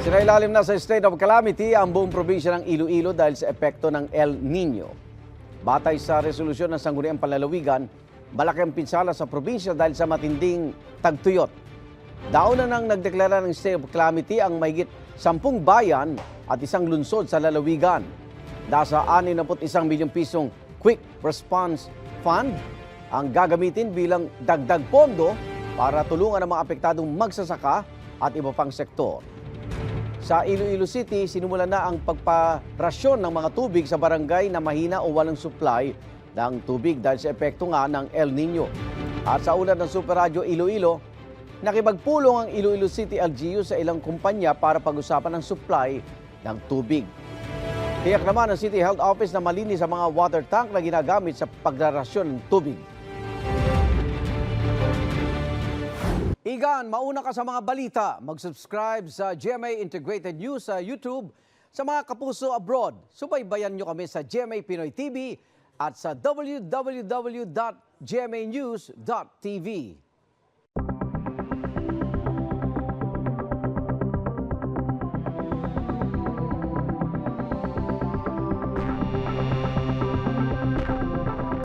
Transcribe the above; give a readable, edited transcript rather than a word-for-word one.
Sinailalim na sa state of calamity ang buong probinsya ng Iloilo dahil sa epekto ng El Nino. Batay sa resolusyon ng Sangguniang Panlalawigan, malaki ang pinsala sa probinsya dahil sa matinding tagtuyot. Dauna nang nagdeklara ng state of calamity ang mahigit 10 bayan at isang lungsod sa lalawigan. Nasa 61 milyong pisong Quick Response Fund ang gagamitin bilang dagdag pondo para tulungan ang mga apektadong magsasaka at iba pang sektor. Sa Iloilo City, sinumulan na ang pagparasyon ng mga tubig sa barangay na mahina o walang supply ng tubig dahil sa epekto nga ng El Nino. At sa ulat ng Super Radio Iloilo, nakipagpulong ang Iloilo City LGU sa ilang kumpanya para pag-usapan ng supply ng tubig. Tiyak naman ng City Health Office na malinis ang mga water tank na ginagamit sa pagrarasyon ng tubig. Igan, mauna ka sa mga balita. Mag-subscribe sa GMA Integrated News sa YouTube. Sa mga kapuso abroad, subaybayan nyo kami sa GMA Pinoy TV at sa www.gmanews.tv.